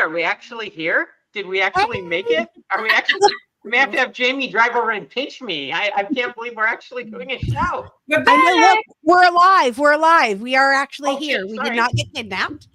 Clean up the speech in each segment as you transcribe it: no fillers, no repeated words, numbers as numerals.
Are we actually here? Did we actually make Hey! it? Are we actually? We may have to have Jamie drive over and pinch me. I can't believe we're actually doing a show. We're I know. back. Look, we're alive. We're alive. We are actually Oh, here. shit, We sorry. did not get kidnapped.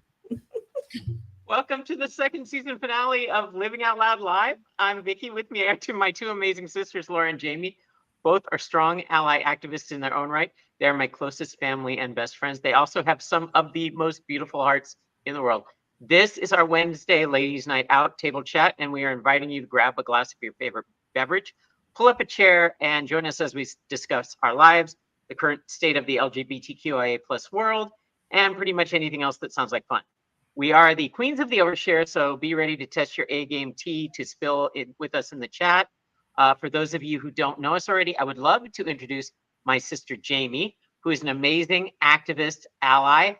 Welcome to the second season finale of Living Out Loud Live. I'm Vicki. With me are my two amazing sisters, Laura and Jamie. Both are strong ally activists in their own right. They're my closest family and best friends. They also have some of the most beautiful hearts in the world. This is our Wednesday Ladies Night Out table chat, and we are inviting you to grab a glass of your favorite beverage, pull up a chair, and join us as we discuss our lives, the current state of the LGBTQIA plus world, and pretty much anything else that sounds like fun. We are the queens of the overshare, so be ready to test your A-game tea to spill it with us in the chat. For those of you who don't know us already, I would love to introduce my sister Jamie, who is an amazing activist ally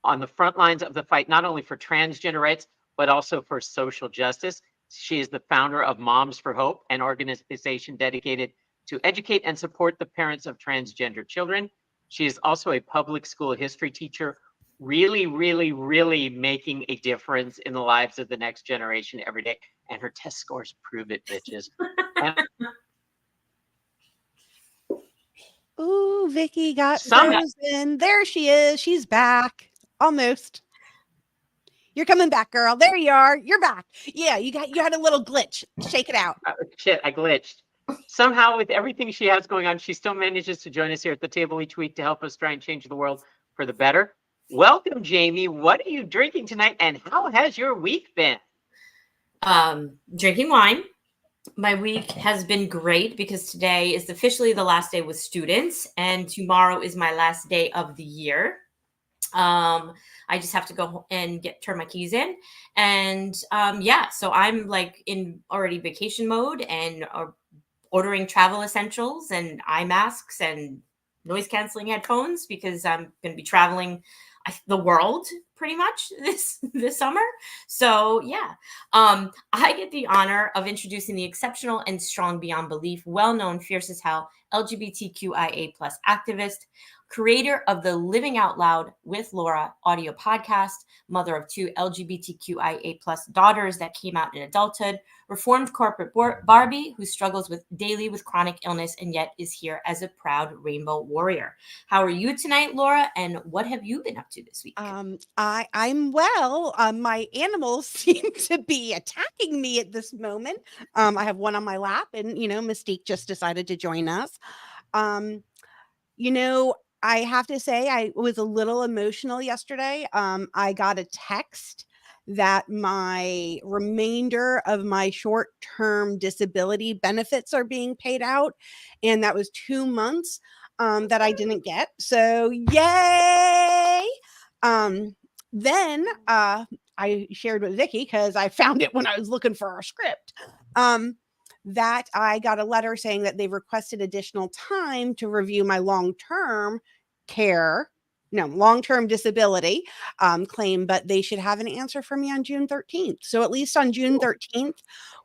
on the front lines of the fight, not only for transgender rights, but also for social justice. She is the founder of Moms for Hope, an organization dedicated to educate and support the parents of transgender children. She is also a public school history teacher, really, really, really making a difference in the lives of the next generation every day. And her test scores prove it, bitches. Ooh, Vicki got Somehow- frozen. There she is. She's back. Almost. You're coming back, girl. There you are. You're back. Yeah, you had a little glitch. Shake it out. Shit, I glitched. Somehow, with everything she has going on, she still manages to join us here at the table each week to help us try and change the world for the better. Welcome, Jamie. What are you drinking tonight, and how has your week been? Drinking wine. My week has been great because today is officially the last day with students, and tomorrow is my last day of the year. I just have to go and turn my keys in, and so I'm like in already vacation mode and ordering travel essentials and eye masks and noise canceling headphones because I'm going to be traveling the world pretty much this summer. So yeah, I get the honor of introducing the exceptional and strong beyond belief, well-known, fierce as hell, LGBTQIA plus activist, creator of the Living Out Loud with Laura audio podcast, mother of two LGBTQIA plus daughters that came out in adulthood, reformed corporate Barbie who struggles daily with chronic illness and yet is here as a proud rainbow warrior. How are you tonight, Laura? And what have you been up to this week? I'm well. My animals seem to be attacking me at this moment. I have one on my lap, and Mystique just decided to join us. I have to say I was a little emotional yesterday. I got a text that my remainder of my short-term disability benefits are being paid out, and that was 2 months that I didn't get. So yay! Then I shared with Vicki because I found it when I was looking for our script. That I got a letter saying that they requested additional time to review my long-term disability claim, but they should have an answer for me on June 13th. So at least on June 13th,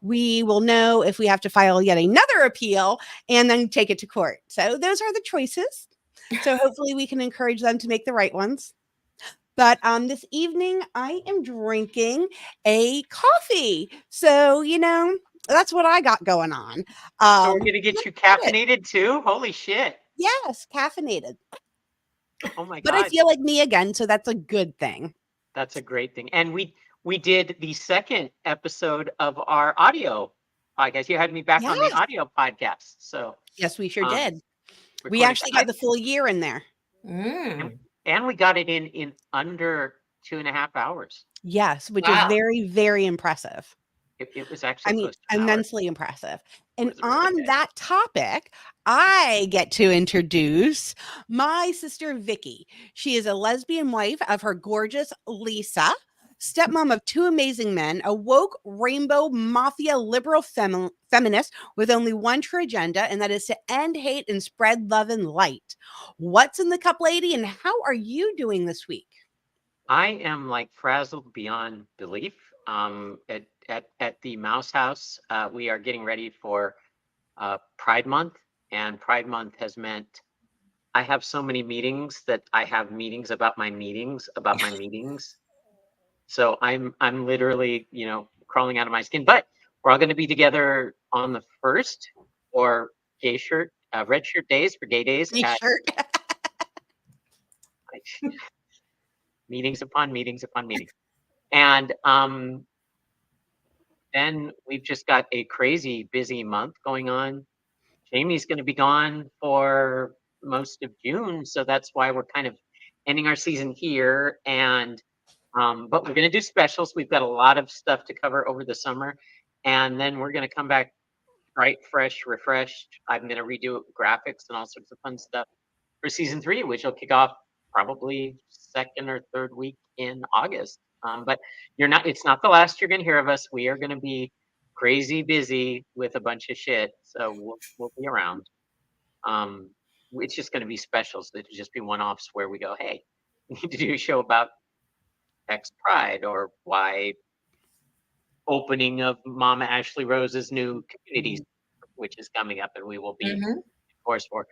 we will know if we have to file yet another appeal and then take it to court. So those are the choices. So hopefully we can encourage them to make the right ones. But this evening, I am drinking a coffee. So, that's what I got going on. So we're going to get you caffeinated too? Holy shit. Yes, caffeinated. Oh my God. But I feel like me again, so that's a good thing. That's a great thing. And we did the second episode of our audio podcast. You had me back on the audio podcast. So yes, we sure did. We actually got the full year in there. And we got it in under 2.5 hours. Yes, which is very, very impressive. It was actually immensely impressive. And on that topic, I get to introduce my sister, Vicki. She is a lesbian wife of her gorgeous Lisa, stepmom of two amazing men, a woke rainbow mafia liberal feminist with only one true agenda, and that is to end hate and spread love and light. What's in the cup, lady, and how are you doing this week? I am like frazzled beyond belief. At the Mouse House, we are getting ready for Pride Month, and Pride Month has meant I have so many meetings that I have meetings about my meetings about my meetings. So I'm literally, crawling out of my skin. But we're all going to be together on the 1st or red shirt days for gay days at Shirt. meetings upon meetings upon meetings. And then we've just got a crazy busy month going on. Jamie's going to be gone for most of June, so that's why we're kind of ending our season here. And but we're going to do specials. We've got a lot of stuff to cover over the summer, and then we're going to come back bright, fresh, refreshed. I'm going to redo graphics and all sorts of fun stuff for season 3, which will kick off probably second or third week in August. But it's not the last you're going to hear of us. We are going to be crazy busy with a bunch of shit. So we'll be around. It's just going to be specials. It'll just be one-offs where we go, hey, we need to do a show about X Pride or why opening of Mama Ashley Rose's new communities, which is coming up, and we will be course for.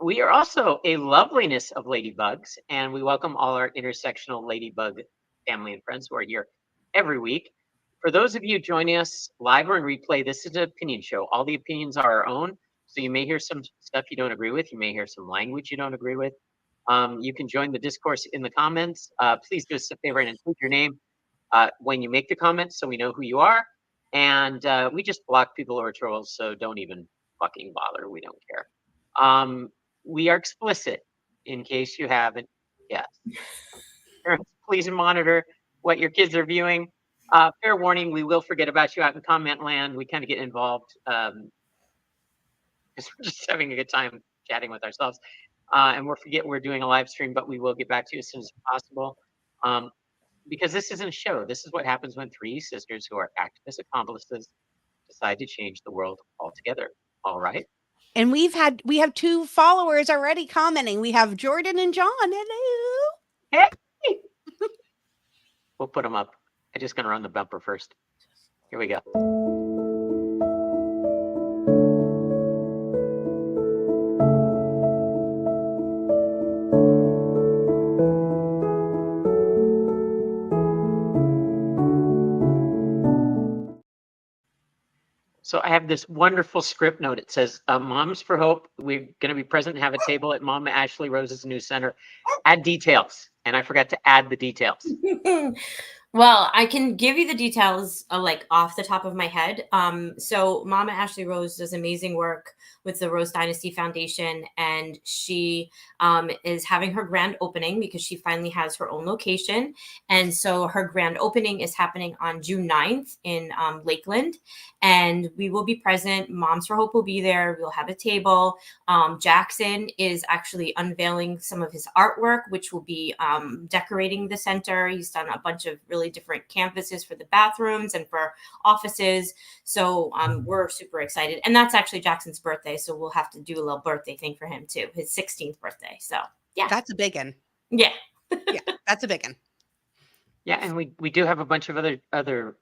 We are also a loveliness of ladybugs, and we welcome all our intersectional ladybug family and friends who are here every week. For those of you joining us live or in replay, this is an opinion show. All the opinions are our own, so you may hear some stuff you don't agree with. You may hear some language you don't agree with. You can join the discourse in the comments. Please do us a favor and include your name when you make the comments so we know who you are. And we just block people who are trolls, so don't even fucking bother. We don't care. We are explicit, in case you haven't. Yes. Parents, please monitor what your kids are viewing. Fair warning, we will forget about you out in comment land. We kind of get involved because we're just having a good time chatting with ourselves. And we'll forget we're doing a live stream, but we will get back to you as soon as possible. Because this isn't a show. This is what happens when 3 sisters who are activist accomplices decide to change the world altogether. All right. And we have 2 followers already commenting. We have Jordan and John. Hello. Hey. We'll put them up. I'm just going to run the bumper first. Here we go. So I have this wonderful script note. It says, Moms for Hope, we're going to be present and have a table at Mama Ashley Rose's new center. Add details. And I forgot to add the details. Well, I can give you the details like off the top of my head. So Mama Ashley Rose does amazing work with the Rose Dynasty Foundation, and she is having her grand opening because she finally has her own location. And so her grand opening is happening on June 9th in Lakeland, and we will be present. Moms for Hope will be there. We'll have a table. Jackson is actually unveiling some of his artwork, which will be decorating the center. He's done a bunch of really different canvases for the bathrooms and for offices. So we're super excited. And that's actually Jackson's birthday. So we'll have to do a little birthday thing for him too. His 16th birthday. So yeah. That's a big one. Yeah. Yeah, that's a big one. Yeah, and we do have a bunch of other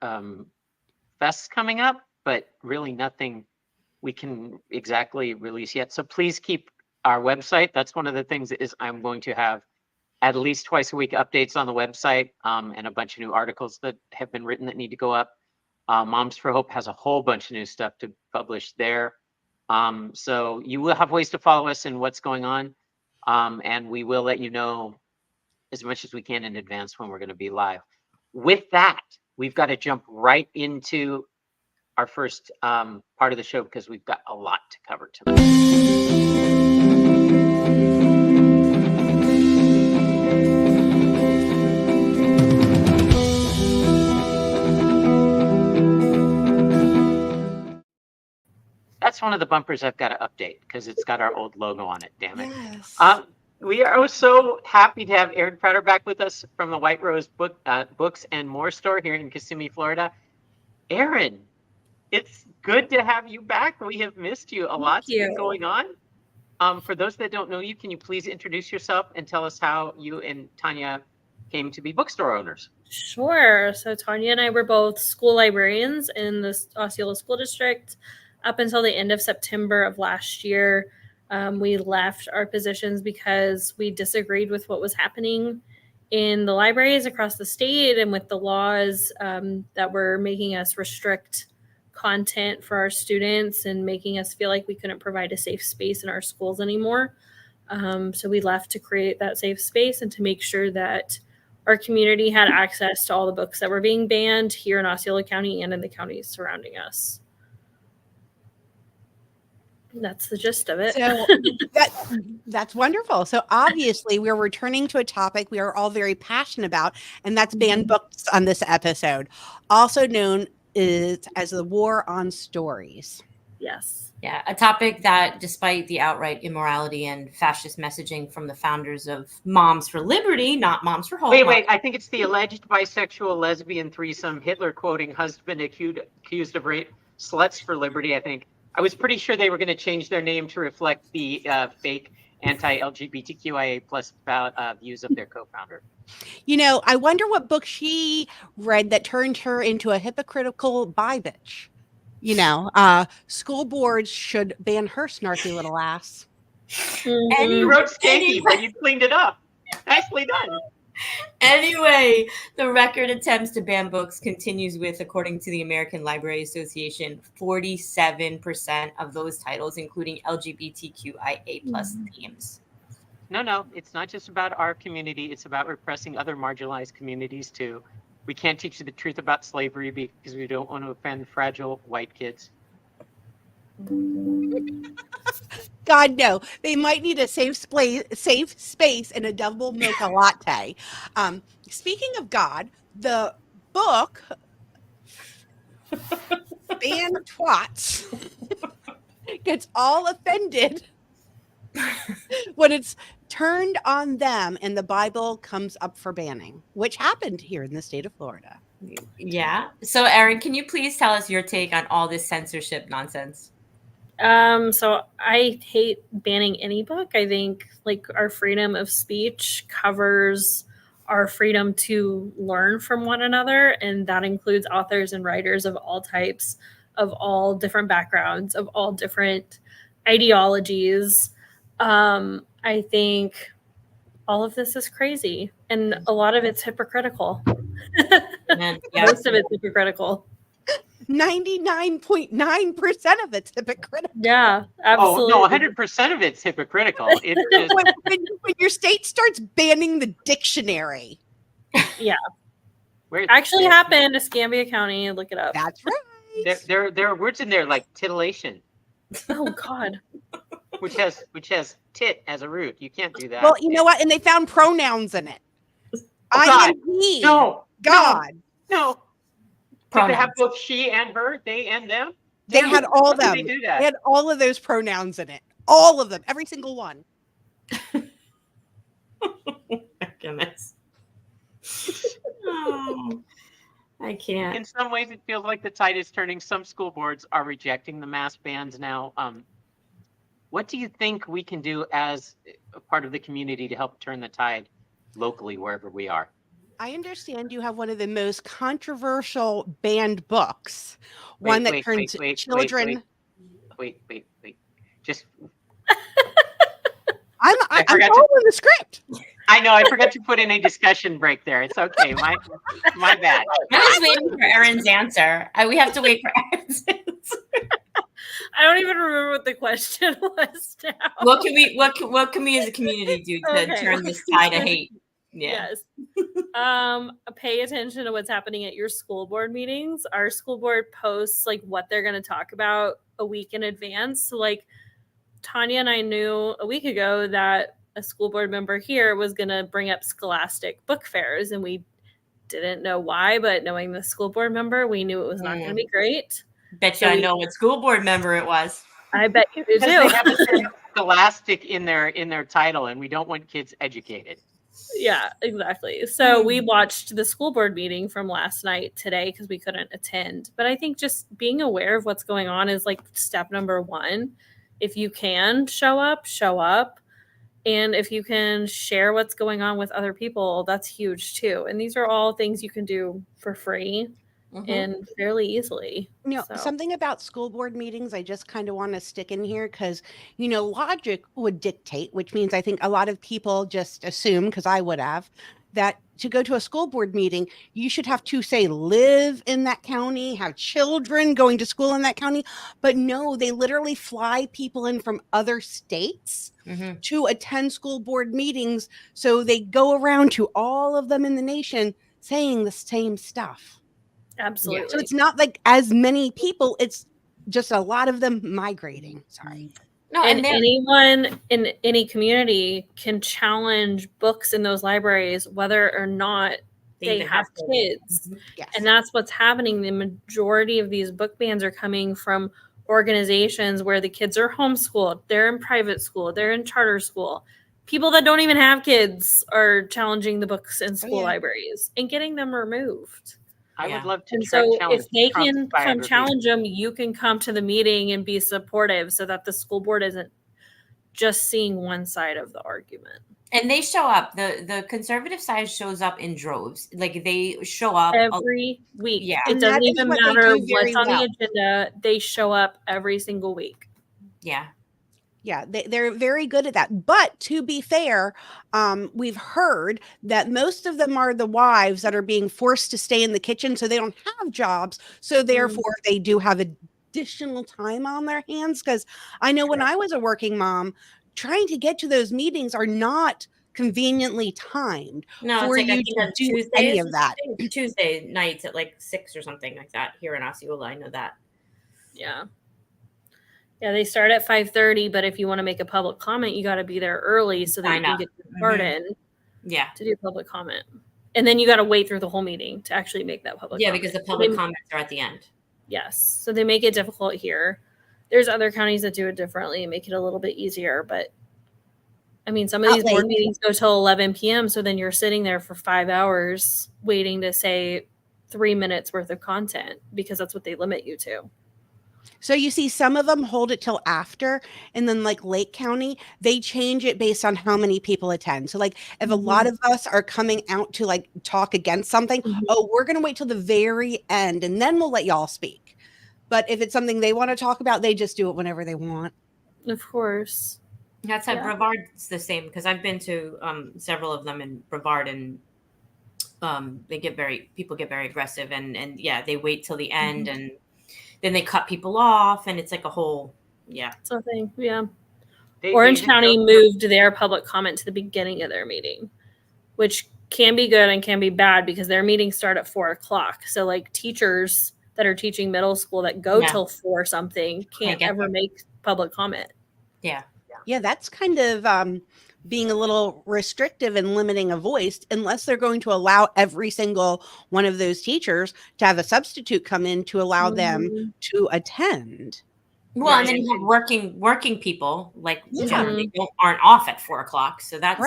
fests coming up, but really nothing we can exactly release yet. So please keep our website. That's one of the things is I'm going to have at least twice a week updates on the website and a bunch of new articles that have been written that need to go up. Moms for Hope has a whole bunch of new stuff to publish there. So you will have ways to follow us and what's going on. And we will let you know as much as we can in advance when we're going to be live. With that, we've got to jump right into our first part of the show because we've got a lot to cover tonight. That's one of the bumpers I've got to update because it's got our old logo on it. Damn it. Yes. We are so happy to have Erin Prater back with us from the White Rose Books and More store here in Kissimmee, Florida. Erin, it's good to have you back. We have missed you. A lot's been going on. For those that don't know you, can you please introduce yourself and tell us how you and Tanya came to be bookstore owners? Sure. So Tanya and I were both school librarians in the Osceola School District up until the end of September of last year. We left our positions because we disagreed with what was happening in the libraries across the state and with the laws that were making us restrict content for our students and making us feel like we couldn't provide a safe space in our schools anymore. So we left to create that safe space and to make sure that our community had access to all the books that were being banned here in Osceola County and in the counties surrounding us. That's the gist of it. So that's wonderful. So obviously we're returning to a topic we are all very passionate about, and that's banned books on this episode, also known as the war on stories. Yes. Yeah, a topic that, despite the outright immorality and fascist messaging from the founders of Moms for Liberty, not Moms for Hope. Wait, I think it's the alleged bisexual lesbian threesome Hitler quoting husband accused of rape, sluts for liberty, I think. I was pretty sure they were going to change their name to reflect the fake anti-LGBTQIA plus views of their co-founder. You know, I wonder what book she read that turned her into a hypocritical bi bitch. You know, school boards should ban her snarky little ass. And You wrote skanky, but you cleaned it up. Nicely done. Anyway, the record attempts to ban books continues with, according to the American Library Association, 47% of those titles, including LGBTQIA plus themes. No, it's not just about our community. It's about repressing other marginalized communities too. We can't teach you the truth about slavery because we don't want to offend fragile white kids. God, no. They might need a safe space and a double mocha latte. Speaking of God, the book Ban Twats gets all offended when it's turned on them and the Bible comes up for banning, which happened here in the state of Florida. Yeah. So, Erin, can you please tell us your take on all this censorship nonsense? So I hate banning any book. I think like our freedom of speech covers our freedom to learn from one another, and that includes authors and writers of all types, of all different backgrounds, of all different ideologies. I think all of this is crazy, and a lot of it's hypocritical. Most of it's hypocritical. 99.9% of it's hypocritical. Yeah, absolutely. Oh, no, 100% of it's hypocritical. It's just... when your state starts banning the dictionary. Yeah. Actually happened to Escambia County. Look it up. That's right. There are words in there like titillation. Oh, God. Which has tit as a root. You can't do that. Well, you know what? And they found pronouns in it. God. I-N-E. No. God. No. Did they have both she and her, they and them? They had all of them. They do that? They had all of those pronouns in it. All of them. Every single one. Oh, my goodness. Oh, I can't. In some ways, it feels like the tide is turning. Some school boards are rejecting the mask bans now. What do you think we can do as a part of the community to help turn the tide locally, wherever we are? I understand you have one of the most controversial banned books. One that turns children. Wait. Just. I'm following the script. I know. I forgot to put in a discussion break there. It's okay. My bad. I'm just waiting for Erin's answer. We have to wait for Erin's answer. I don't even remember what the question was now. What can we as a community do to turn this tide of hate? Yeah. Yes. Pay attention to what's happening at your school board meetings. Our school board posts like what they're going to talk about a week in advance. So like Tanya and I knew a week ago that a school board member here was going to bring up Scholastic book fairs, and we didn't know why, but knowing the school board member, we knew it was not going to be great. Bet you I know what school board member it was. I bet you do. They have the term Scholastic in their title, and we don't want kids educated. Yeah, exactly. So we watched the school board meeting from last night today because we couldn't attend. But I think just being aware of what's going on is like step number one. If you can show up. And if you can share what's going on with other people, that's huge too. And these are all things you can do for free and fairly easily. You know, something about school board meetings I just kind of want to stick in here because, you know, logic would dictate, which means I think a lot of people just assume, because I would have, that to go to a school board meeting, you should have to say live in that county, have children going to school in that county. But no, they literally fly people in from other states to attend school board meetings. So they go around to all of them in the nation saying the same stuff. Absolutely. So it's not like as many people, it's just a lot of them migrating. Sorry. No, and anyone in any community can challenge books in those libraries, whether or not they have kids. Yes. And that's what's happening. The majority of these book bans are coming from organizations where the kids are homeschooled, they're in private school, they're in charter school. People that don't even have kids are challenging the books in school libraries and getting them removed. I would love to. And so if they can come challenge them, you can come to the meeting and be supportive so that the school board isn't just seeing one side of the argument. And they show up. The conservative side shows up in droves. Like they show up every week. Yeah. It doesn't even matter what's on the agenda. They show up every single week. Yeah. Yeah, they're very good at that. But to be fair, we've heard that most of them are the wives that are being forced to stay in the kitchen, so they don't have jobs. So therefore, they do have additional time on their hands. Because I know when I was a working mom, trying to get to those meetings are not conveniently timed for you to do any of that. Tuesday nights at like 6 or something like that here in Osceola. I know that. Yeah. Yeah, they start at 5:30, but if you want to make a public comment, you got to be there early so that you can get your part in. Yeah, to do public comment, and then you got to wait through the whole meeting to actually make that public. Yeah, because the public comments are at the end. Yes, so they make it difficult here. There's other counties that do it differently and make it a little bit easier, but I mean, some of these board meetings go till 11 p.m. So then you're sitting there for 5 hours waiting to say 3 minutes worth of content because that's what they limit you to. So you see some of them hold it till after, and then like Lake County, they change it based on how many people attend. So like if a lot of us are coming out to like talk against something, we're going to wait till the very end and then we'll let y'all speak. But if it's something they want to talk about, they just do it whenever they want. Of course. That's at Brevard's the same because I've been to several of them in Brevard, and people get very aggressive and yeah, they wait till the end and then they cut people off, and it's like a whole, it's a thing. Yeah. Orange County moved their public comment to the beginning of their meeting, which can be good and can be bad because their meetings start at 4:00. So like teachers that are teaching middle school that go till 4 something can't ever make public comment. Yeah. Yeah, that's kind of being a little restrictive and limiting a voice unless they're going to allow every single one of those teachers to have a substitute come in to allow them to attend. Well, and then you have working people like generally aren't off at 4:00. So that's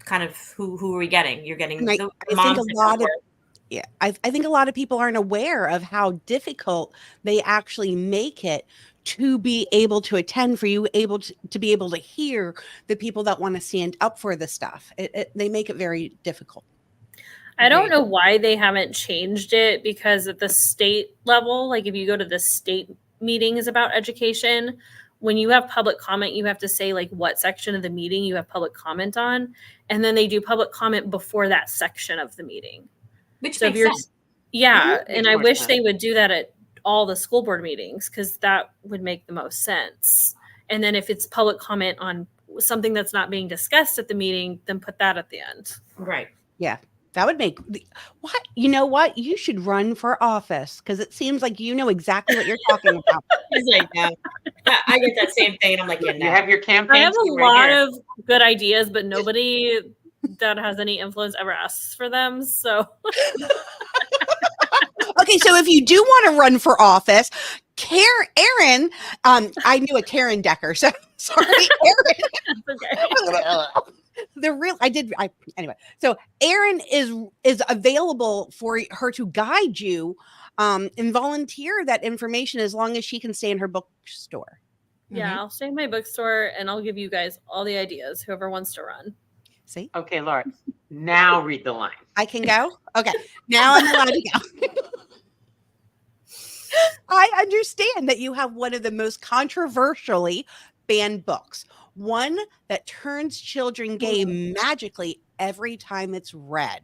kind of who are we getting? You're getting I think a lot of people aren't aware of how difficult they actually make it to be able to attend, for you to be able to hear the people that want to stand up for the stuff. They make it very difficult. I don't know why they haven't changed it, because at the state level, like if you go to the state meetings about education, when you have public comment, you have to say like what section of the meeting you have public comment on, and then they do public comment before that section of the meeting. Which makes sense. Yeah, and I wish they would do that at all the school board meetings, because that would make the most sense. And then if it's public comment on something that's not being discussed at the meeting, then put that at the end. Right. Yeah. That would make what? You know what? You should run for office, because it seems like you know exactly what you're talking about. It's like, I get that same thing. And I'm like, you have your campaign. I have a lot of good ideas, but nobody that has any influence ever asks for them. So. Okay, so if you do want to run for office, Erin, I knew a Karen Decker, so sorry, Erin. Anyway. So Erin is available for her to guide you, and volunteer that information as long as she can stay in her bookstore. Yeah, I'll stay in my bookstore and I'll give you guys all the ideas, whoever wants to run. See? Okay, Laura. Now read the line. I can go? Okay. Now I'm allowed to go. I understand that you have one of the most controversially banned books. one that turns children gay magically every time it's read.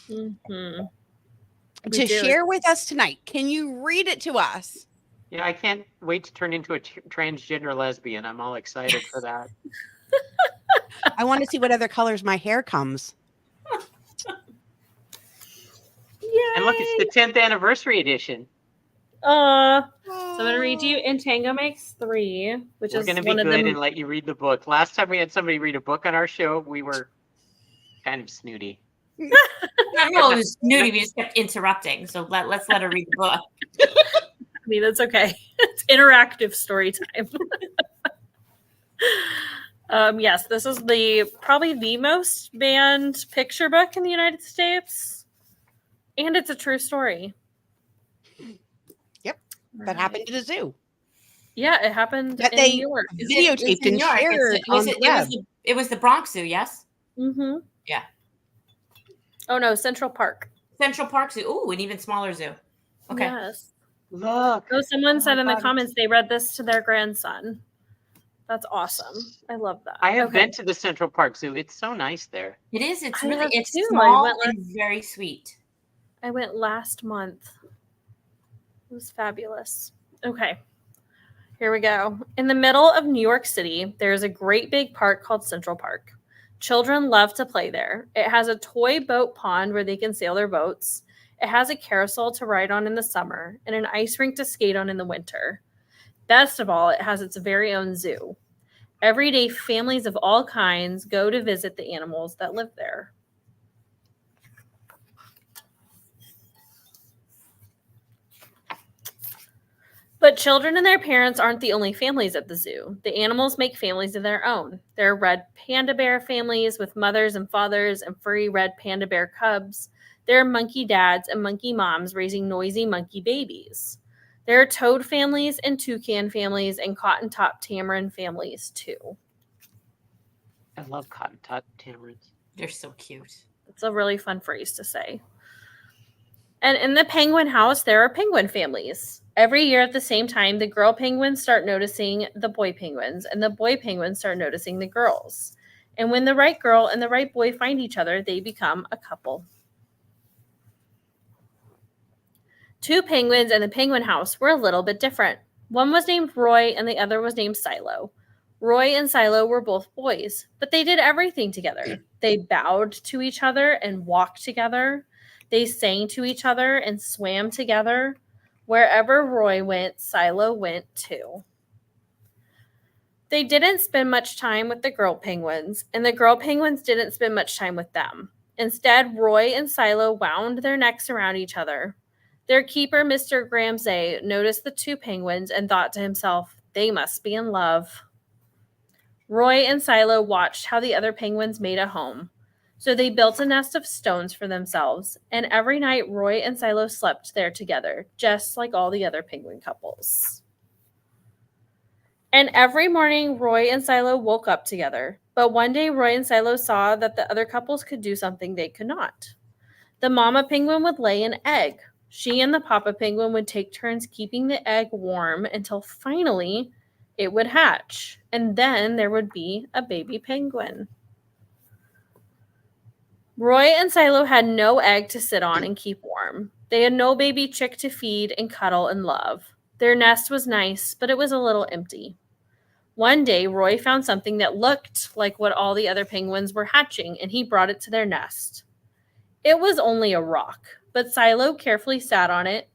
Mm-hmm. To share with us tonight, can you read it to us? Yeah, I can't wait to turn into a transgender lesbian. I'm all excited for that. I want to see what other colors my hair comes. Yay! And look, it's the 10th anniversary edition. So I'm gonna read you. And Tango Makes Three, which We're is going to be one of good them. and let you read the book. Last time we had somebody read a book on our show, we were kind of snooty. I don't know, it was snooty. We just kept interrupting. So let's let her read the book. I mean, that's okay. It's interactive story time. Yes, this is probably the most banned picture book in the United States, and it's a true story. Yep, that happened at a zoo. Yeah, it happened That in they New York. videotaped and shared on the web. It was the Bronx Zoo, yes? Mm-hmm. Yeah. Oh no, Central Park. Central Park Zoo. Ooh, an even smaller zoo. Okay. Yes. Look. So someone said in the God. comments they read this to their grandson. That's awesome. I love that. I have been to the Central Park Zoo. It's so nice there. It is. It's I really have it's too. small and very sweet. I went last month. It was fabulous. Okay. Here we go. In the middle of New York City, there's a great big park called Central Park. Children love to play there. It has a toy boat pond where they can sail their boats. It has a carousel to ride on in the summer and an ice rink to skate on in the winter. Best of all, it has its very own zoo. Every day, families of all kinds go to visit the animals that live there. But children and their parents aren't the only families at the zoo. The animals make families of their own. There are red panda bear families with mothers and fathers and furry red panda bear cubs. There are monkey dads and monkey moms raising noisy monkey babies. There are toad families and toucan families and cotton top tamarin families too. I love cotton top tamarins. They're so cute. It's a really fun phrase to say. And in the penguin house, there are penguin families. Every year at the same time, the girl penguins start noticing the boy penguins, and the boy penguins start noticing the girls. And when the right girl and the right boy find each other, they become a couple. Two penguins in the penguin house were a little bit different. One was named Roy, and the other was named Silo. Roy and Silo were both boys, but they did everything together. They bowed to each other and walked together. They sang to each other and swam together. Wherever Roy went, Silo went too. They didn't spend much time with the girl penguins, and the girl penguins didn't spend much time with them. Instead, Roy and Silo wound their necks around each other. Their keeper, Mr. Gramsay, noticed the two penguins and thought to himself, they must be in love. Roy and Silo watched how the other penguins made a home. So they built a nest of stones for themselves, and every night Roy and Silo slept there together, just like all the other penguin couples. And every morning Roy and Silo woke up together, but one day Roy and Silo saw that the other couples could do something they could not. The mama penguin would lay an egg. She and the papa penguin would take turns keeping the egg warm until finally it would hatch, and then there would be a baby penguin. Roy and Silo had no egg to sit on and keep warm. They had no baby chick to feed and cuddle and love. Their nest was nice, but it was a little empty. One day, Roy found something that looked like what all the other penguins were hatching, and he brought it to their nest. It was only a rock, but Silo carefully sat on it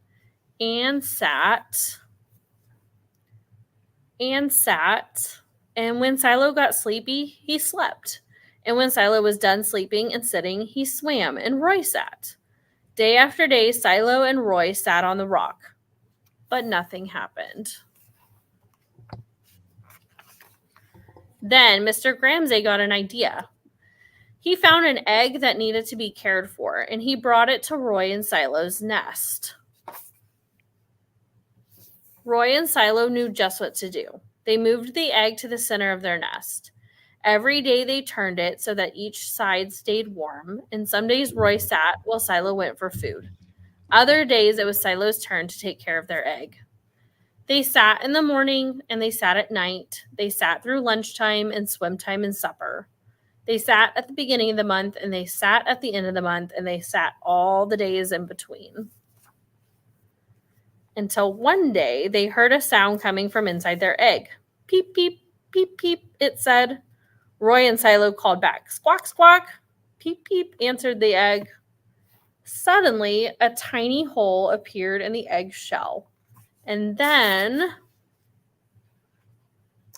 and sat. And when Silo got sleepy, he slept. And when Silo was done sleeping and sitting, he swam, and Roy sat. Day after day, Silo and Roy sat on the rock, but nothing happened. Then Mr. Gramsay got an idea. He found an egg that needed to be cared for, and he brought it to Roy and Silo's nest. Roy and Silo knew just what to do. They moved the egg to the center of their nest. Every day they turned it so that each side stayed warm, and some days Roy sat while Silo went for food. Other days it was Silo's turn to take care of their egg. They sat in the morning and they sat at night. They sat through lunchtime and swim time and supper. They sat at the beginning of the month and they sat at the end of the month and they sat all the days in between. Until one day they heard a sound coming from inside their egg. Peep, peep, peep, peep, it said. Roy and Silo called back. Squawk, squawk. Peep, peep, answered the egg. Suddenly, a tiny hole appeared in the egg shell. And then,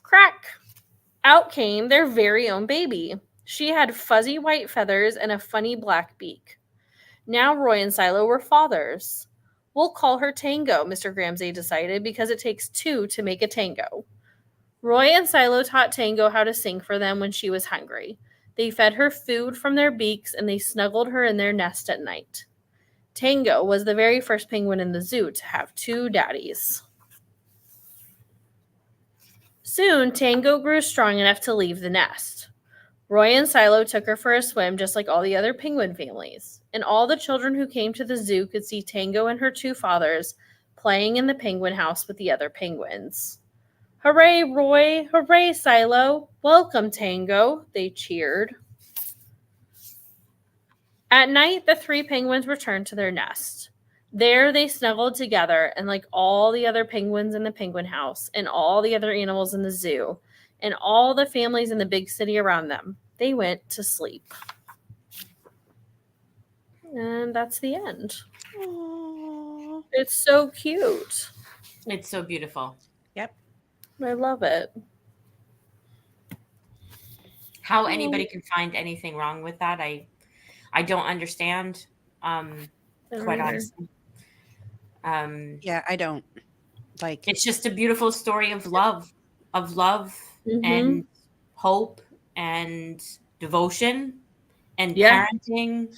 crack! Out came their very own baby. She had fuzzy white feathers and a funny black beak. Now Roy and Silo were fathers. We'll call her Tango, Mr. Gramsay decided, because it takes two to make a tango. Roy and Silo taught Tango how to sing for them when she was hungry. They fed her food from their beaks and they snuggled her in their nest at night. Tango was the very first penguin in the zoo to have two daddies. Soon, Tango grew strong enough to leave the nest. Roy and Silo took her for a swim just like all the other penguin families, and all the children who came to the zoo could see Tango and her two fathers playing in the penguin house with the other penguins. Hooray, Roy! Hooray, Silo! Welcome, Tango! They cheered. At night, the three penguins returned to their nest. There they snuggled together, and like all the other penguins in the penguin house, and all the other animals in the zoo, and all the families in the big city around them, they went to sleep. And that's the end. Aww. It's so cute. It's so beautiful. I love it. How anybody can find anything wrong with that, I don't understand. Quite honestly. Yeah, I don't like. It's just a beautiful story of love and hope and devotion and parenting.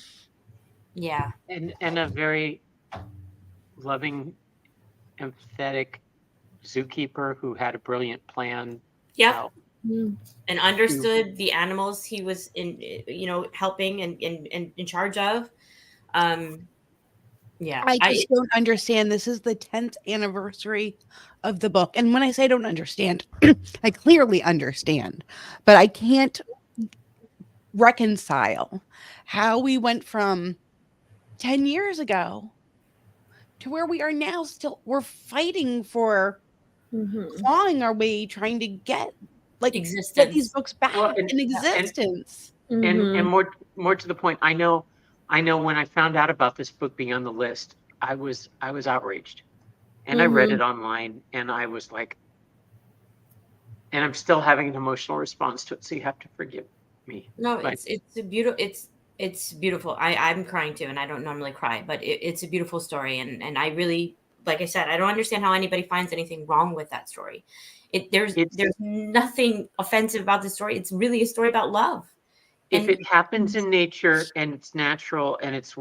Yeah. And a very loving, empathetic zookeeper who had a brilliant plan. Yep. And understood the animals he was helping and in charge of. Yeah. I just don't understand. This is the 10th anniversary of the book. And when I say I don't understand, I clearly understand, but I can't reconcile how we went from 10 years ago to where we are now. Still, we're fighting for clawing our way, trying to get these books back in existence. And more to the point, I know when I found out about this book being on the list, I was outraged, and I read it online, and I was like, and I'm still having an emotional response to it. So you have to forgive me. No, it's beautiful. I'm crying too, and I don't normally cry, but it's a beautiful story, and I really, like I said, I don't understand how anybody finds anything wrong with that story. There's nothing offensive about the story. It's really a story about love. If it happens in nature and it's natural and it's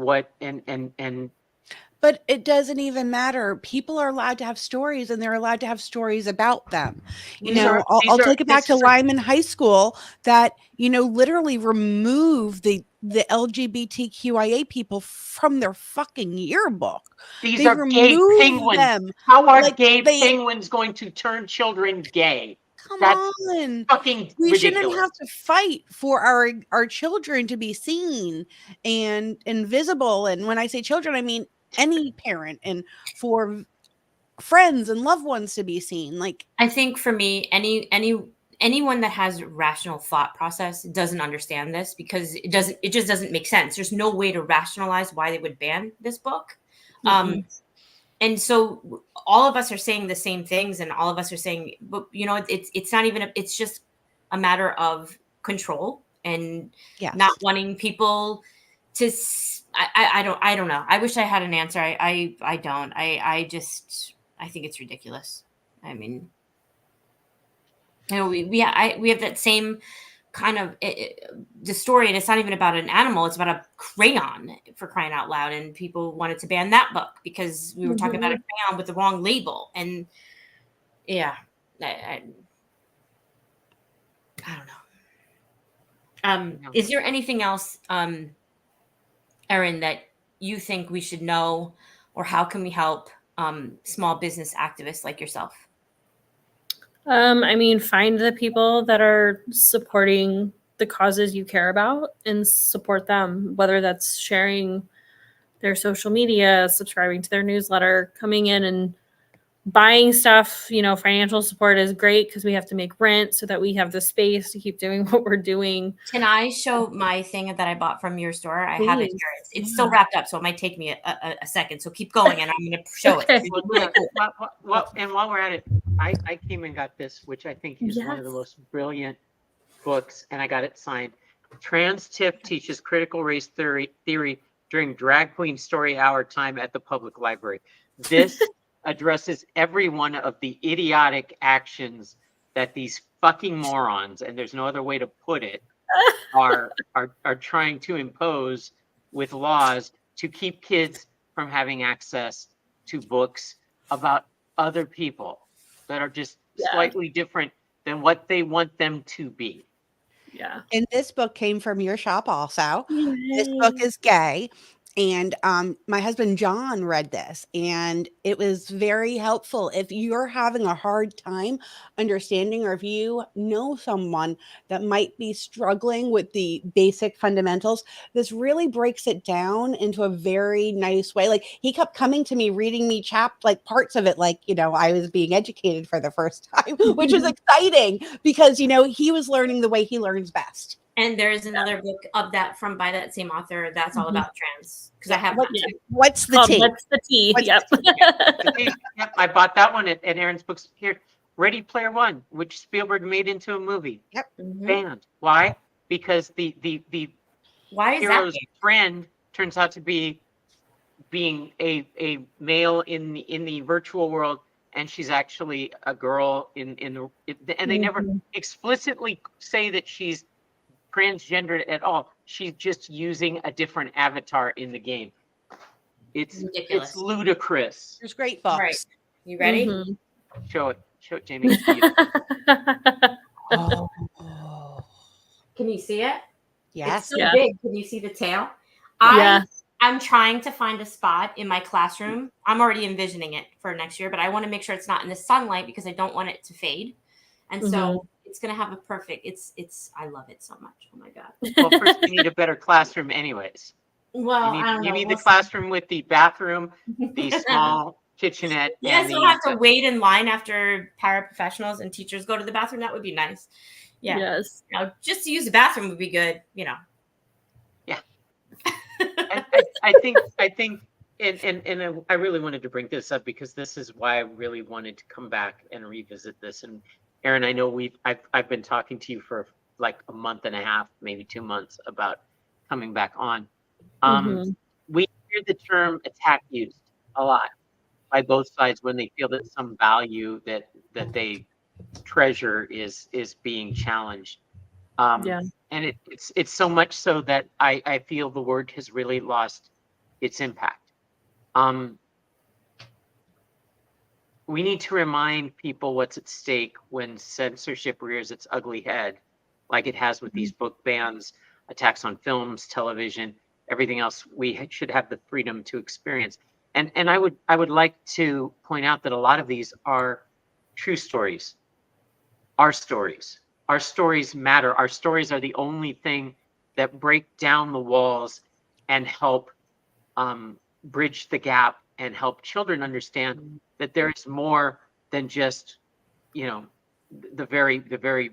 but it doesn't even matter. People are allowed to have stories, and they're allowed to have stories about them. I'll take it back to Lyman High School that, literally removed the LGBTQIA people from their fucking yearbook. These are gay penguins. How are gay penguins going to turn children gay? Come on. Fucking we ridiculous. Shouldn't have to fight for our children to be seen and visible. And when I say children, I mean any parent, and for friends and loved ones to be seen. Like, I think for me, anyone that has rational thought process doesn't understand this, because it just doesn't make sense. There's no way to rationalize why they would ban this book. And so all of us are saying the same things, and all of us are saying, but it's not even, it's just a matter of control and not wanting people to, I don't know. I wish I had an answer. I don't, I think it's ridiculous. I mean, we have that same kind of the story, and it's not even about an animal, it's about a crayon, for crying out loud, and people wanted to ban that book because we were talking about a crayon with the wrong label. And I don't know. Is there anything else, Erin, that you think we should know, or how can we help small business activists like yourself? I mean, find the people that are supporting the causes you care about and support them, whether that's sharing their social media, subscribing to their newsletter, coming in and buying stuff. You know, financial support is great because we have to make rent so that we have the space to keep doing what we're doing. Can I show my thing that I bought from your store? I have it Please. here. It's still wrapped up, so it might take me a second. So keep going, and I'm going to show it. Okay. It's really cool. Well, and while we're at it, I came and got this, which I think is one of the Yes. most brilliant books, and I got it signed. Trans Tip teaches critical race theory during drag queen story hour time at the public library. This addresses every one of the idiotic actions that these fucking morons, and there's no other way to put it, are trying to impose with laws to keep kids from having access to books about other people that are just slightly different than what they want them to be. Yeah. And this book came from your shop also. This book is gay. And my husband John read this, and it was very helpful. If you're having a hard time understanding, or if you know someone that might be struggling with the basic fundamentals, this really breaks it down into a very nice way. Like, he kept coming to me, reading me parts of it, like, you know, I was being educated for the first time, which was exciting because, you know, he was learning the way he learns best. And there's another book of that by that same author that's all about trans, because I have that too. What's the Called tea? What's the Tea? What's Yep. Yep, I bought that one at Aaron's books here. Ready Player One, which Spielberg made into a movie. Yep. Banned. Why? Because the Why is hero's that? friend turns out to be being a male in the virtual world, and she's actually a girl and they never explicitly say that she's transgendered at all. She's just using a different avatar in the game. It's Ridiculous. It's ludicrous. There's great books. All right. You ready? Mhm. Show it, Jamie. Oh, Can you see it? yes. It's so Yeah. big. Can you see the tail? Yeah. I'm trying to find a spot in my classroom. I'm already envisioning it for next year, but I want to make sure it's not in the sunlight because I don't want it to fade. And so it's going to have a perfect, I love it so much. Oh my God. Well, first you need a better classroom anyways. Well, I don't know. You need We'll the classroom with the bathroom, the small kitchenette. Yes, we'll have to wait in line after paraprofessionals and teachers go to the bathroom. That would be nice. Yeah. Yes. You know, just to use the bathroom would be good, you know. Yeah. I think, and I really wanted to bring this up because this is why I really wanted to come back and revisit this. And Aaron, I know I've been talking to you for like a month and a half, maybe 2 months, about coming back on. We hear the term attack used a lot by both sides when they feel that some value that they treasure is being challenged. And it's so much so that I feel the word has really lost its impact. We need to remind people what's at stake when censorship rears its ugly head, like it has with these book bans, attacks on films, television, everything else. We should have the freedom to experience. And I would like to point out that a lot of these are true stories. Our stories matter. Our stories are the only thing that break down the walls and help bridge the gap and help children understand that there is more than just, you know, the very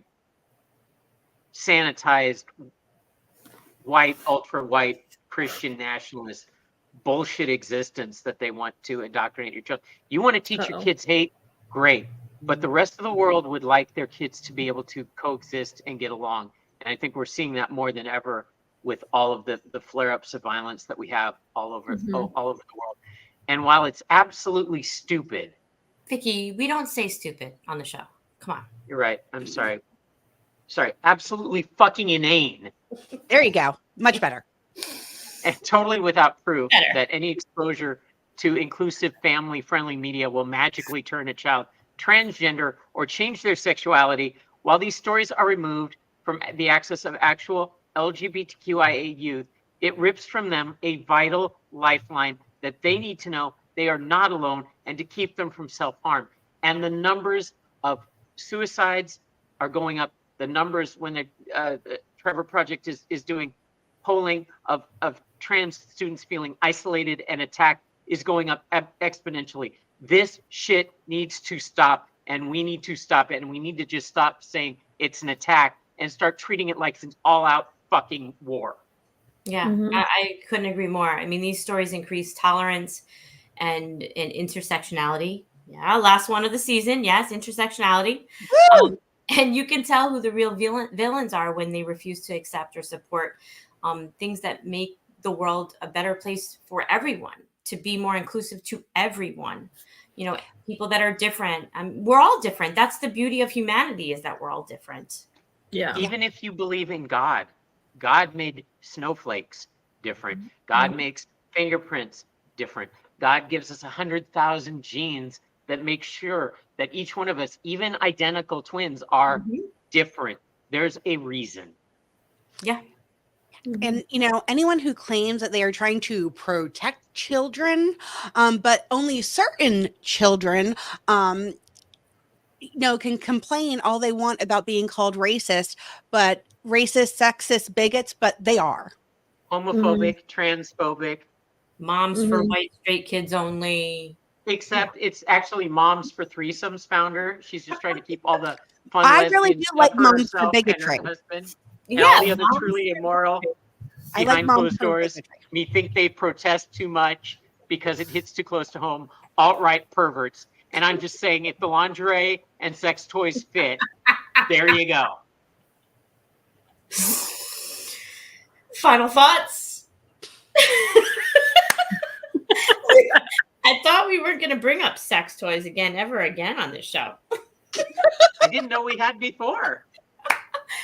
sanitized white, ultra white Christian nationalist bullshit existence that they want to indoctrinate your children. You want to teach your kids hate? Great. But the rest of the world would like their kids to be able to coexist and get along. And I think we're seeing that more than ever with all of the flare-ups of violence that we have all over the world. And while it's absolutely stupid. Vicki, we don't say stupid on the show. Come on. You're right. I'm sorry. Absolutely fucking inane. There you go. Much better. And totally without proof that any exposure to inclusive, family-friendly media will magically turn a child transgender or change their sexuality. While these stories are removed from the access of actual LGBTQIA youth, it rips from them a vital lifeline that they need to know they are not alone, and to keep them from self-harm. And the numbers of suicides are going up. The numbers when the Trevor Project is doing polling of trans students feeling isolated and attacked is going up exponentially. This shit needs to stop, and we need to stop it, and we need to just stop saying it's an attack and start treating it like it's an all-out fucking war. Yeah, I couldn't agree more. I mean, these stories increase tolerance and intersectionality. Yeah, last one of the season. Yes, intersectionality. And you can tell who the real villains are when they refuse to accept or support things that make the world a better place for everyone, to be more inclusive to everyone. You know, people that are different. We're all different. That's the beauty of humanity, is that we're all different. Yeah. Even if you believe in God, God made snowflakes different. God makes fingerprints different. God gives us 100,000 genes that make sure that each one of us, even identical twins, are different. There's a reason. Yeah. And, you know, anyone who claims that they are trying to protect children, but only certain children, you know, can complain all they want about being called racist, but racist, sexist, bigots, but they are. Homophobic, transphobic. Moms for white straight kids only. Except it's actually Moms for Threesomes founder. She's just trying to keep all the fun I really do lesbian like stuff for Moms for herself and her Bigotry. husband. Yeah, And all the other Moms truly immoral I like behind Moms closed for doors. Bigotry. Me think they protest too much because it hits too close to home. Alt-right perverts. And I'm just saying, if the lingerie and sex toys fit, there you go. Final thoughts? I thought we weren't going to bring up sex toys ever again on this show. I didn't know we had before.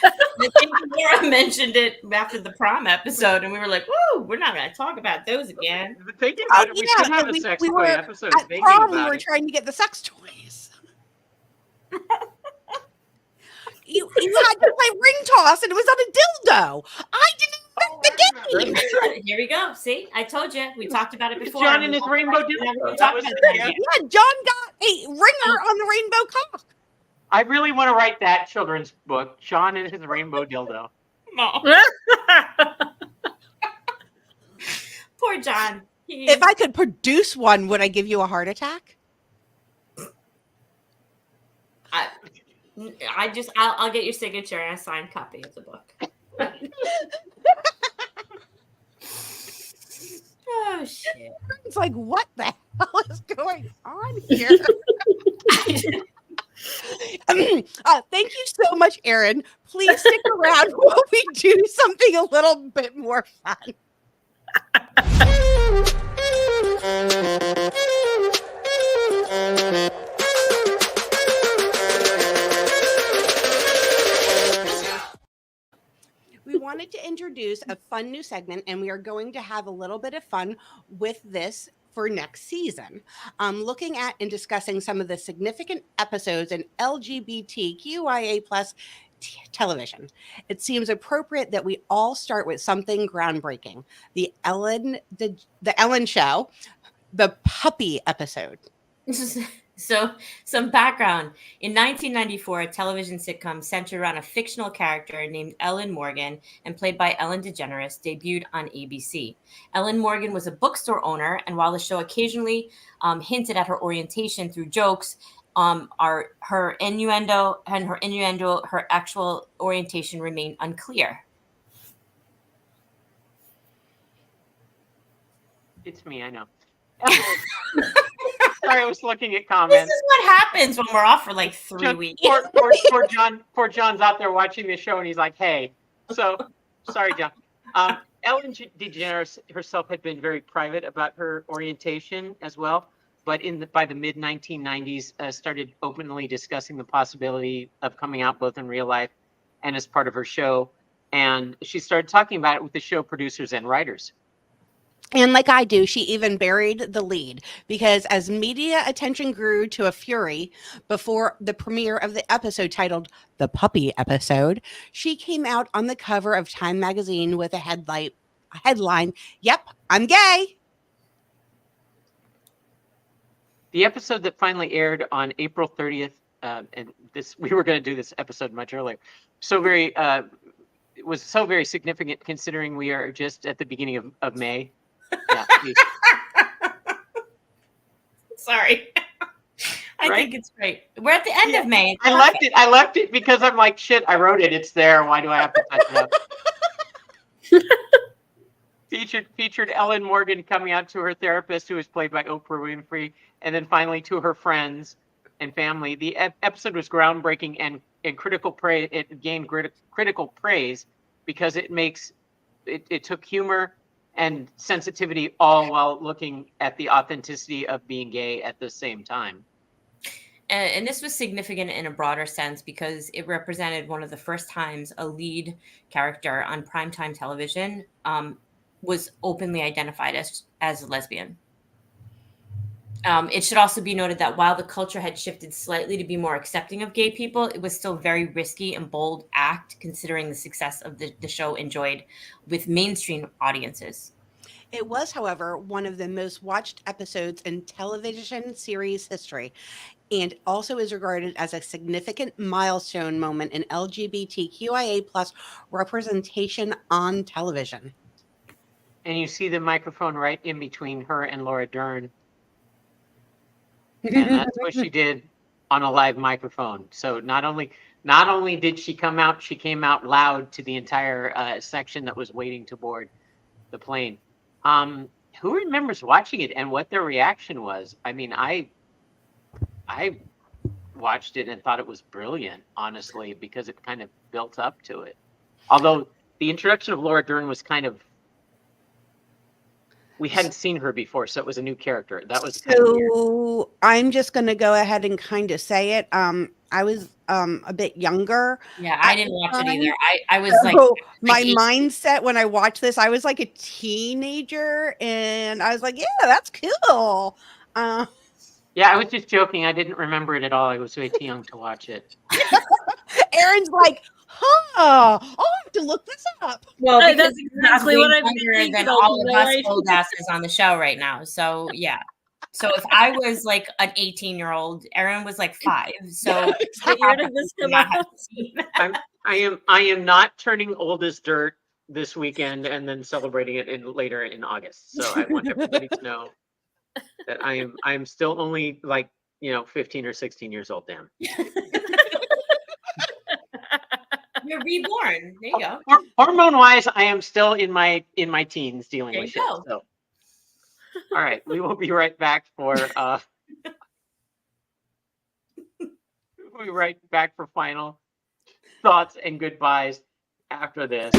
I think Laura mentioned it after the prom episode, and we were like, "Woo, we're not going to talk about those again." But thinking about it, we should have a sex toy episode. At Thinking prom, we about were it. trying to get the sex toys. You had to play ring toss, and it was on a dildo. I didn't invent the game. Here we go. See, I told you. We talked about it before. John and his rainbow dildo. That was Yeah, John got a ringer on the rainbow cock. I really want to write that children's book, John and his rainbow dildo. No. Poor John. If I could produce one, would I give you a heart attack? I'll get your signature and a signed copy of the book. Oh shit! It's like, what the hell is going on here? Thank you so much, Erin. Please stick around while we do something a little bit more fun. We wanted to introduce a fun new segment, and we are going to have a little bit of fun with this for next season. Looking at and discussing some of the significant episodes in LGBTQIA plus television. It seems appropriate that we all start with something groundbreaking. The Ellen Show, the puppy episode. So, some background. In 1994, a television sitcom centered around a fictional character named Ellen Morgan and played by Ellen DeGeneres debuted on ABC. Ellen Morgan was a bookstore owner, and while the show occasionally hinted at her orientation through jokes, her actual orientation remained unclear. It's me, I know. Sorry, I was looking at comments. This is what happens when we're off for like 3 weeks. Poor John's out there watching the show, and he's like, "Hey." So, sorry, John. Ellen DeGeneres herself had been very private about her orientation as well, but by the mid 1990s, started openly discussing the possibility of coming out both in real life and as part of her show. And she started talking about it with the show producers and writers. And like I do, she even buried the lead because as media attention grew to a fury before the premiere of the episode titled The Puppy Episode, she came out on the cover of Time magazine with a headline, "Yep, I'm gay." The episode that finally aired on April 30th, and we were going to do this episode much earlier. It was so very significant considering we are just at the beginning of May. Yeah. Sorry. I think it's great. We're at the end of May. I left it because I'm like, shit, I wrote it. It's there. Why do I have to touch it up? Featured Ellen Morgan coming out to her therapist, who was played by Oprah Winfrey, and then finally to her friends and family. The episode was groundbreaking and critical praise. It gained critical praise because it took humor and sensitivity all while looking at the authenticity of being gay at the same time. And this was significant in a broader sense because it represented one of the first times a lead character on primetime television was openly identified as a lesbian. It should also be noted that while the culture had shifted slightly to be more accepting of gay people, it was still very risky and bold act considering the success of the show enjoyed with mainstream audiences. It was, however, one of the most watched episodes in television series history, and also is regarded as a significant milestone moment in LGBTQIA plus representation on television. And you see the microphone right in between her and Laura Dern. And that's what she did on a live microphone. So not only did she come out, she came out loud to the entire section that was waiting to board the plane. Who remembers watching it and what their reaction was? I mean, I watched it and thought it was brilliant, honestly, because it kind of built up to it. Although the introduction of Laura Dern was kind of, we hadn't seen her before, so it was a new character. That was kind of weird. I'm just going to go ahead and kind of say it. I was a bit younger. Yeah, I didn't watch it either. I was my mindset when I watched this, I was like a teenager, and I was like, yeah, that's cool. Yeah, I was just joking. I didn't remember it at all. I was way too young to watch it. Aaron's like, I'll have to look this up. Well, because that's exactly what I'm thinking. Than all of us old asses on the show right now. So yeah. So if I was like an 18-year-old, Aaron was like 5. So I am not turning old as dirt this weekend and then celebrating it later in August. So I want everybody to know that I am still only like 15 or 16 years old. Damn. You're reborn. There you go. Hormone wise, I am still in my teens dealing with shit. So. All right, we will be right back for we'll be right back for final thoughts and goodbyes after this.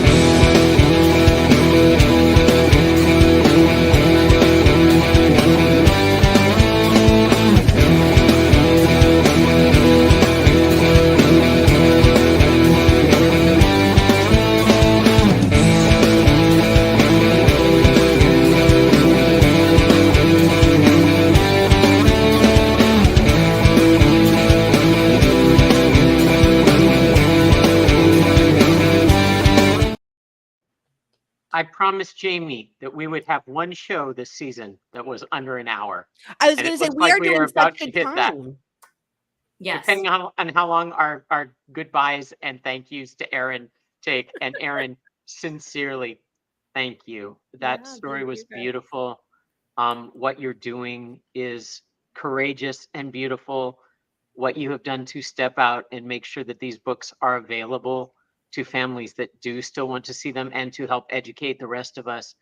I promised Jaime that we would have one show this season that was under an hour. I was going to say, we are doing such good time. Yes. Depending on how long our goodbyes and thank yous to Aaron take. And Aaron, sincerely, thank you. That story was beautiful. What you're doing is courageous and beautiful. What you have done to step out and make sure that these books are available to families that do still want to see them, and to help educate the rest of us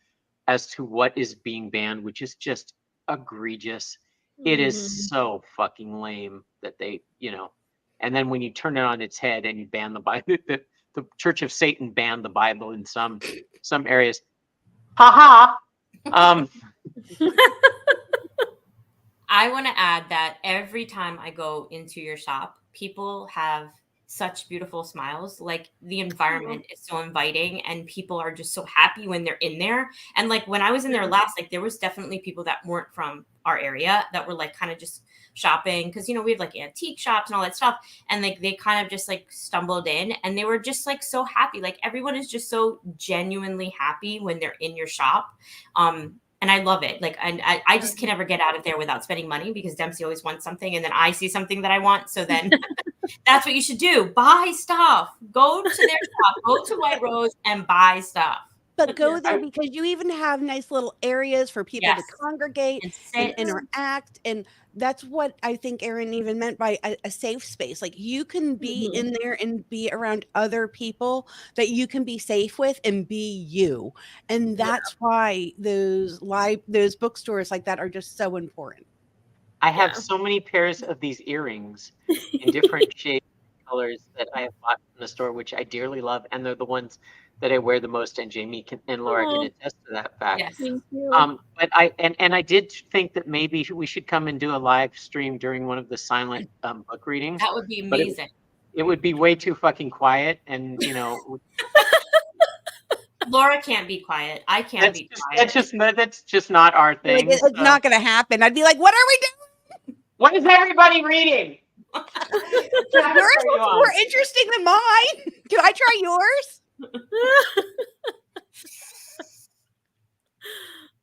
as to what is being banned, which is just egregious. It is so fucking lame that they, and then when you turn it on its head and you ban the Bible, the Church of Satan banned the Bible in some areas. Ha ha. I want to add that every time I go into your shop, people have such beautiful smiles. Like, the environment is so inviting and people are just so happy when they're in there. And like, when I was in there last, like, there was definitely people that weren't from our area that were like kind of just shopping, because we have like antique shops and all that stuff, and like they kind of just like stumbled in and they were just like so happy. Like, everyone is just so genuinely happy when they're in your shop. and I love it. Like, I just can never get out of there without spending money because Dempsey always wants something, and then I see something that I want. So then that's what you should do. Buy stuff. Go to their shop. Go to White Rose and buy stuff. But go there because you even have nice little areas for people to congregate and interact. And that's what I think Erin even meant by a safe space. Like you can be in there and be around other people that you can be safe with and be you. And that's why those bookstores like that are just so important. I have so many pairs of these earrings in different shapes and colors that I have bought from the store, which I dearly love. And they're the ones that I wear the most, and Jamie and Laura can attest to that fact. Yes. Thank you. But I did think that maybe we should come and do a live stream during one of the silent book readings. That would be amazing. It would be way too fucking quiet, and you know. Laura can't be quiet. I can't be quiet. That's just not our thing. Like, it's not going to happen. I'd be like, what are we doing? What is everybody reading? Yours was more interesting than mine. Can I try yours?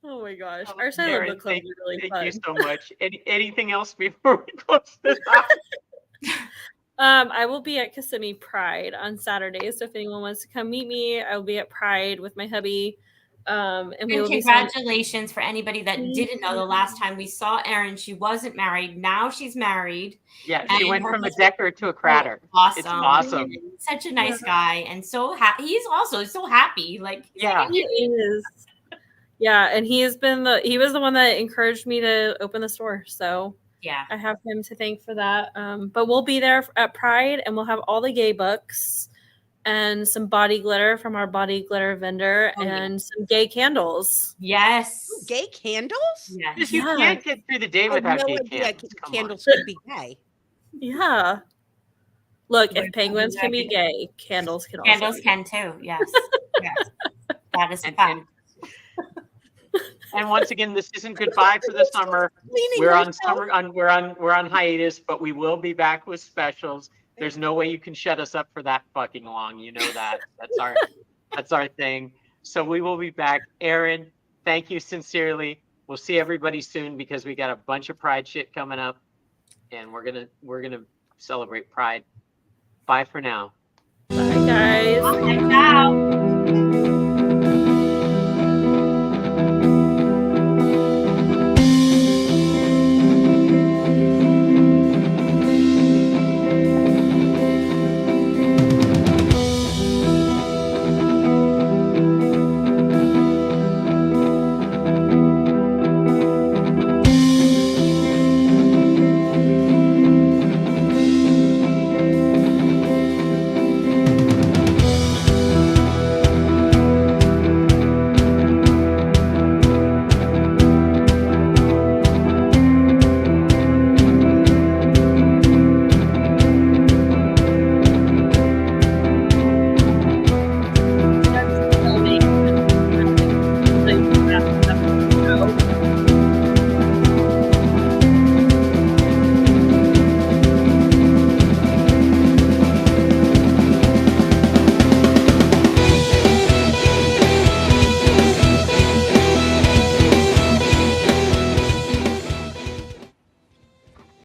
Oh my gosh, our silent book club is really fun. Thank you so much. Anything else before we close this out? I will be at Kissimmee Pride on Saturday, so if anyone wants to come meet me, I will be at Pride with my hubby. And congratulations for anybody that didn't know. The last time we saw Erin, she wasn't married. Now she's married. Yeah, she went from a decker to a cratter. Awesome. It's awesome. Such a nice guy, and so he's also so happy. Like, yeah, he is. Yeah, and he was the one that encouraged me to open the store. So yeah, I have him to thank for that. But we'll be there at Pride, and we'll have all the gay books and some body glitter from our body glitter vendor and some gay candles. Yes. Ooh, gay candles? Yes. You can't get through the day without gay candles. Candles could be gay. Yeah. Look, if penguins can be gay, candles can also. Candles can too. Yes. Yes. That is a fact. And once again, this isn't goodbye for the summer. We're on hiatus, but we will be back with specials. There's no way you can shut us up for that fucking long. You know that. That's our thing. So we will be back. Erin, thank you sincerely. We'll see everybody soon because we got a bunch of Pride shit coming up, and we're gonna celebrate Pride. Bye for now. Bye guys. Bye now.